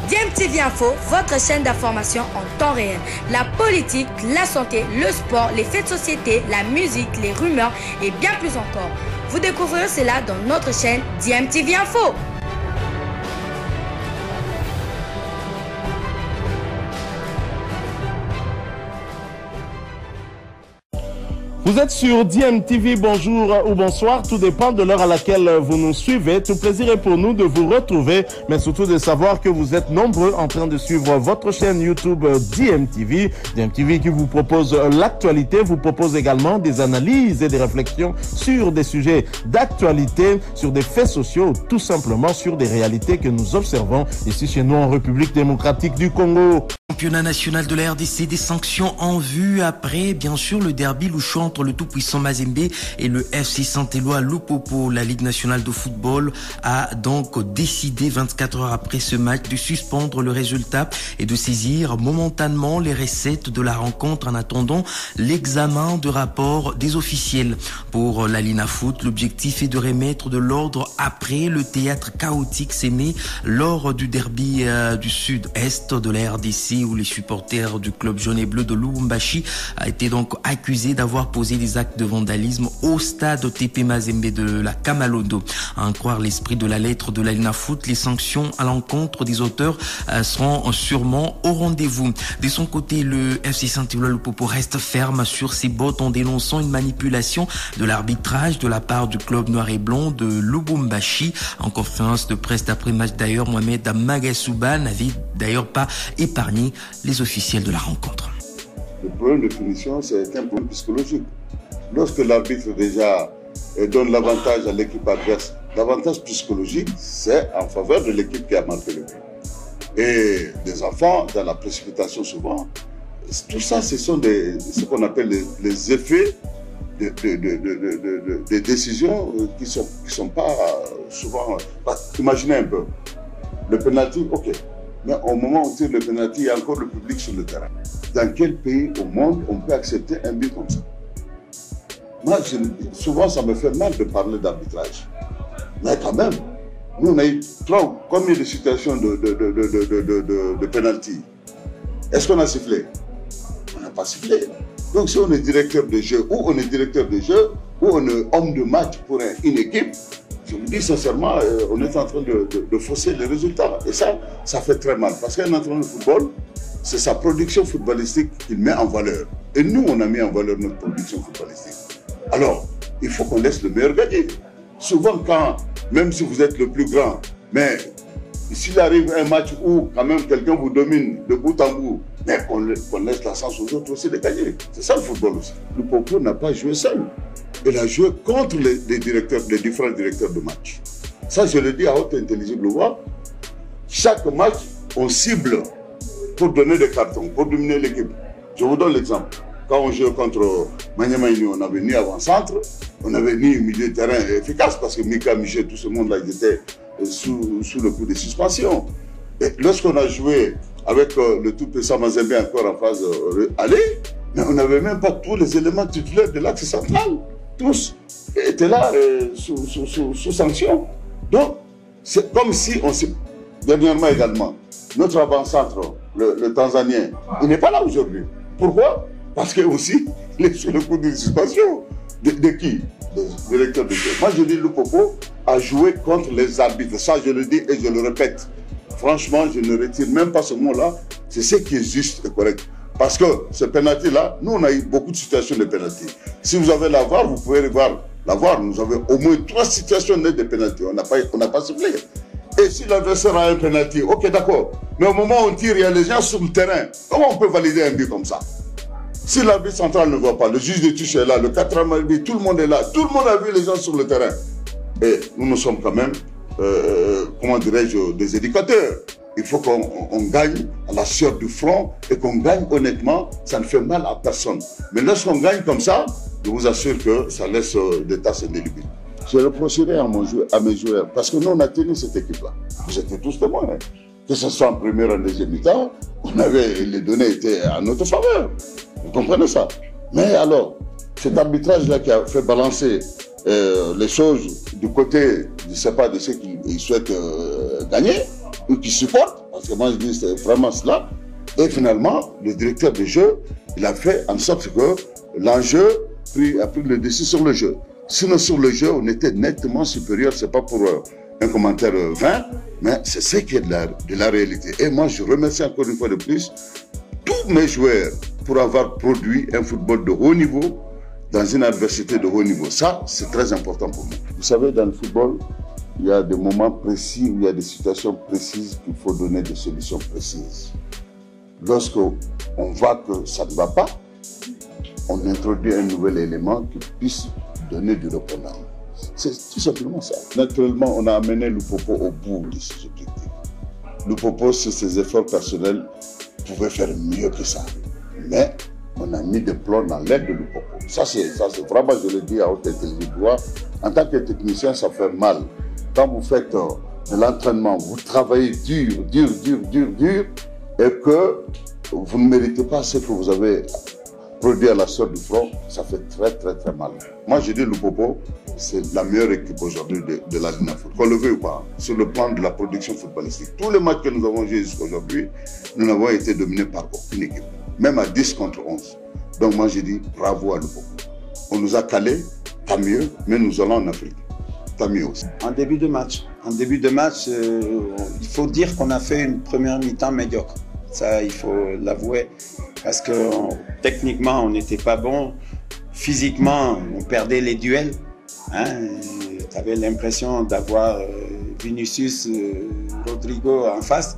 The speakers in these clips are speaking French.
DMTV Info, votre chaîne d'information en temps réel. La politique, la santé, le sport, les faits de société, la musique, les rumeurs et bien plus encore. Vous découvrirez cela dans notre chaîne DMTV Info. Vous êtes sur DMTV, bonjour ou bonsoir, tout dépend de l'heure à laquelle vous nous suivez. Tout plaisir est pour nous de vous retrouver, mais surtout de savoir que vous êtes nombreux en train de suivre votre chaîne YouTube DMTV. DMTV qui vous propose l'actualité, vous propose également des analyses et des réflexions sur des sujets d'actualité, sur des faits sociaux, tout simplement sur des réalités que nous observons ici chez nous en République démocratique du Congo. Championnat national de la RDC, des sanctions en vue après, bien sûr, le derby louchant entre le tout-puissant Mazembe et le FC Saint-Éloi Lupopo. La Ligue nationale de football a donc décidé 24 heures après ce match de suspendre le résultat et de saisir momentanément les recettes de la rencontre en attendant l'examen de rapport des officiels. Pour la Lina Foot, l'objectif est de remettre de l'ordre après le théâtre chaotique sémé lors du derby du sud-est de la RDC où les supporters du club jaune et bleu de Lubumbashi a été donc accusés d'avoir posé des actes de vandalisme au stade TP Mazembe de la Kamalondo. À en croire l'esprit de la lettre de la Lina Foot, les sanctions à l'encontre des auteurs seront sûrement au rendez-vous. De son côté, le FC Saint-Éloi Lupopo reste ferme sur ses bottes en dénonçant une manipulation de l'arbitrage de la part du club noir et blanc de Lubumbashi. En conférence de presse d'après-match d'ailleurs, Mohamed Magasuba n'avait d'ailleurs pas épargné les officiels de la rencontre. Le problème de punition, c'est un problème psychologique. Lorsque l'arbitre déjà donne l'avantage à l'équipe adverse, l'avantage psychologique, c'est en faveur de l'équipe qui a marqué le but. Et les enfants, dans la précipitation souvent, tout ça, ce sont ce qu'on appelle les effets des décisions qui sont pas souvent... Imaginez un peu, le penalty, ok. Mais au moment où on tire le penalty, il y a encore le public sur le terrain. Dans quel pays au monde on peut accepter un but comme ça? Moi, souvent, ça me fait mal de parler d'arbitrage. Mais quand même, nous, on a eu combien de situations de penalty? Est-ce qu'on a sifflé? On n'a pas sifflé. Donc, si on est directeur de jeu, ou on est directeur de jeu, ou on est homme de match pour une équipe, je vous dis sincèrement, on est en train de fausser les résultats. Et ça fait très mal. Parce qu'un entraîneur de football, c'est sa production footballistique qu'il met en valeur. Et nous, on a mis en valeur notre production footballistique. Alors, il faut qu'on laisse le meilleur gagner. Souvent, même si vous êtes le plus grand, mais s'il arrive un match où quand même quelqu'un vous domine de bout en bout, mais qu'on laisse la chance aux autres aussi de gagner. C'est ça le football aussi. Le Popo n'a pas joué seul. Il a joué contre les différents directeurs de match. Ça, je le dis à haute intelligible voix. Chaque match, on cible pour donner des cartons, pour dominer l'équipe. Je vous donne l'exemple. Quand on joue contre Maniamaini, on n'avait ni avant-centre, on n'avait ni milieu de terrain efficace parce que Mika, Michel, tout ce monde-là, ils étaient sous le coup de suspension. Et lorsqu'on a joué avec le tout-puissant Mazembe encore en phase aller, mais on n'avait même pas tous les éléments titulaires de l'axe central. Tous étaient là sous sanction. Donc, c'est comme si on s'est... Dernièrement également, notre avant-centre, le Tanzanien, il n'est pas là aujourd'hui. Pourquoi? Parce que aussi, il est sous le coup de suspension. De qui? Des directeurs de jeu. Moi, je dis Lupopo a joué contre les arbitres. Ça, je le dis et je le répète. Franchement, je ne retire même pas ce mot-là. C'est ce qui est juste et correct. Parce que ce penalty-là, nous, on a eu beaucoup de situations de penalty. Si vous avez la VAR, vous pouvez voir la VAR. Nous avons au moins 3 situations nettes de penalty. On n'a pas sifflé. Et si l'adversaire a un penalty, ok, d'accord. Mais au moment où on tire, il y a les gens sur le terrain. Comment on peut valider un but comme ça? Si l'arbitre central ne voit pas, le juge de touche est là, le 4e arbitre, tout le monde est là. Tout le monde a vu les gens sur le terrain. Et nous sommes quand même, comment dirais-je, des éducateurs. Il faut qu'on gagne à la sueur du front et qu'on gagne honnêtement. Ça ne fait mal à personne. Mais lorsqu'on gagne comme ça, je vous assure que ça laisse des tasses indélébiles. Je reprocherai à mes joueurs, parce que nous, on a tenu cette équipe-là. Vous étiez tous témoins. Hein. Que ce soit en première ou en deuxième mi-temps, les données étaient à notre faveur. Vous comprenez ça? Mais alors, cet arbitrage-là qui a fait balancer les choses du côté, je ne sais pas, de ceux qui souhaitent gagner, eux qui supportent, parce que moi je dis c'est vraiment cela. Et finalement, le directeur de jeu, il a fait en sorte que l'enjeu a pris le dessus sur le jeu. Sinon, sur le jeu, on était nettement supérieur. C'est pas pour un commentaire vain, mais c'est ce qui est de la réalité. Et moi, je remercie encore une fois de plus tous mes joueurs pour avoir produit un football de haut niveau dans une adversité de haut niveau. Ça, c'est très important pour moi. Vous savez, dans le football, il y a des moments précis où il y a des situations précises qu'il faut donner des solutions précises. Lorsqu'on voit que ça ne va pas, on introduit un nouvel élément qui puisse donner du répondant. C'est tout simplement ça. Naturellement, on a amené Lupopo au bout de ses objectifs. Lupopo, sur ses efforts personnels, pouvait faire mieux que ça. Mais on a mis des plombs dans l'aide de Lupopo. Ça, c'est vraiment, je le dis à haute intelligence. En tant que technicien, ça fait mal. Quand vous faites de l'entraînement, vous travaillez dur, et que vous ne méritez pas ce que vous avez produit à la sorte du front, ça fait très mal. Moi, je dis Lupopo, c'est la meilleure équipe aujourd'hui de la Ligue Foot. Qu'on le veut ou pas, sur le plan de la production footballistique. Tous les matchs que nous avons joués jusqu'à aujourd'hui, nous n'avons été dominés par aucune équipe, même à 10 contre 11. Donc moi, je dis bravo à Lupopo. On nous a calés, tant mieux, mais nous allons en Afrique. Tant mieux aussi. En début de match, il faut dire qu'on a fait une première mi-temps médiocre. Ça, il faut l'avouer. Parce que techniquement, on n'était pas bon. Physiquement, on perdait les duels. Tu avais l'impression d'avoir Vinicius Rodrigo en face.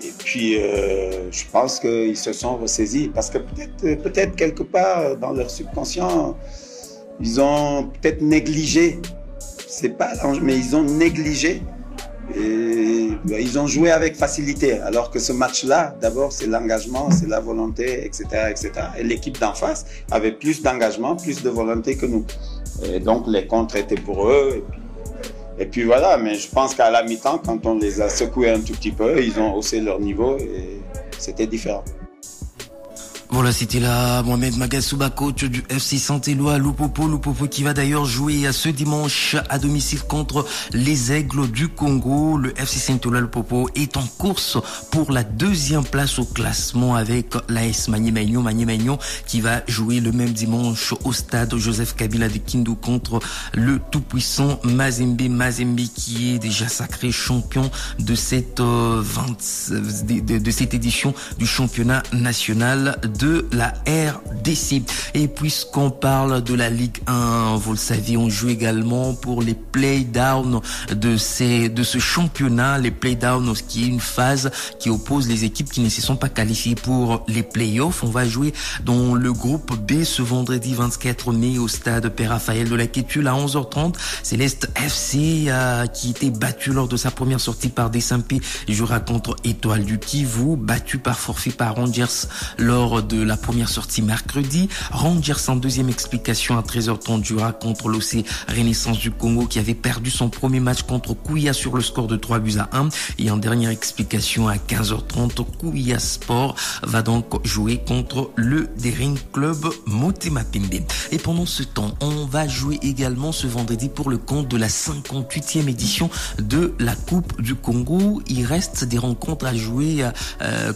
Et puis, je pense qu'ils se sont ressaisis. Parce que peut-être quelque part, dans leur subconscient, ils ont peut-être négligé. C'est pas l'enjeu, mais ils ont négligé. Et ils ont joué avec facilité, alors que ce match-là, d'abord, c'est l'engagement, c'est la volonté, etc., etc. Et l'équipe d'en face avait plus d'engagement, plus de volonté que nous. Et donc, les contres étaient pour eux. Et puis voilà, mais je pense qu'à la mi-temps, quand on les a secoués un tout petit peu, ils ont haussé leur niveau et c'était différent. Voilà, c'était là Mohamed Magassouba, coach du FC Saint-Éloi, Lupopo qui va d'ailleurs jouer ce dimanche à domicile contre les Aigles du Congo. Le FC Saint-Éloi Lupopo est en course pour la 2e place au classement avec l'AS Maniemagnon qui va jouer le même dimanche au stade Joseph Kabila de Kindu contre le tout-puissant Mazembe qui est déjà sacré champion de cette cette édition du championnat national de la RDC. Et puisqu'on parle de la Ligue 1, vous le savez, on joue également pour les play-downs de ce championnat, les play-downs, qui est une phase qui oppose les équipes qui ne se sont pas qualifiées pour les play-offs. On va jouer dans le groupe B ce vendredi 24 mai au stade Père Raphaël de la Quétule à 11h30. Céleste FC qui était battu lors de sa première sortie par Desampi jouera contre Étoile du Kivu, battu par forfait par Rangers lors de la première sortie mercredi. Rangers en deuxième explication à 13h30 jouera contre l'OC Renaissance du Congo qui avait perdu son premier match contre Kouya sur le score de 3-1. Et en dernière explication à 15h30, Kouya Sport va donc jouer contre le Daring Club Motema Pembe. Et pendant ce temps, on va jouer également ce vendredi pour le compte de la 58e édition de la Coupe du Congo. Il reste des rencontres à jouer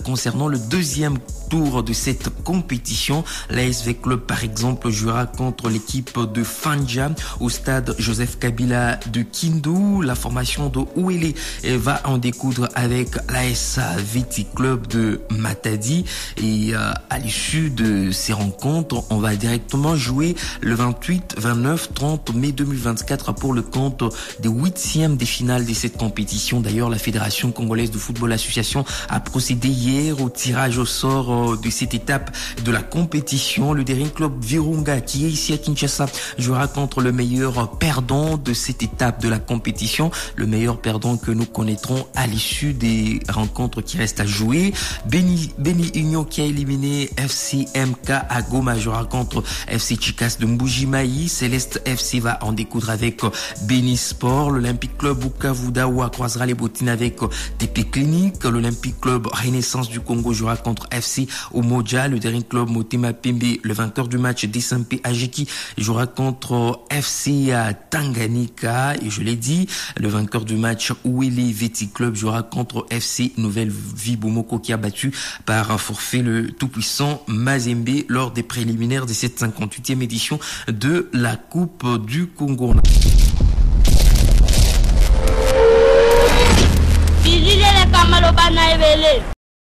concernant le deuxième tour de cette compétition. L'ASV Club, par exemple, jouera contre l'équipe de Fanja au stade Joseph Kabila de Kindu. La formation de Ouélé va en découdre avec l'AS Viti Club de Matadi. Et à l'issue de ces rencontres, on va directement jouer le 28, 29, 30 mai 2024 pour le compte des 8e des finales de cette compétition. D'ailleurs, la Fédération Congolaise de Football Association a procédé hier au tirage au sort de cette étape de la compétition. Le Daring Club Virunga, qui est ici à Kinshasa, jouera contre le meilleur perdant de cette étape de la compétition, le meilleur perdant que nous connaîtrons à l'issue des rencontres qui restent à jouer. Beni Union, qui a éliminé FC MK à Goma, jouera contre FC Chikas de Mbujimayi. Céleste FC va en découdre avec Beni Sport. L'Olympique Club Bukavu Dawa croisera les bottines avec TP Clinique. L'Olympique Club Renaissance du Congo jouera contre FC Umoja déjà. Le dernier club Motema Pembe, le vainqueur du match DSMP Ajiki, jouera contre FC Tanganyika. Et je l'ai dit, le vainqueur du match Ouele Veti Club jouera contre FC Nouvelle Vie Bomoko qui a battu par un forfait le tout-puissant Mazembe lors des préliminaires de cette 58e édition de la Coupe du Congo.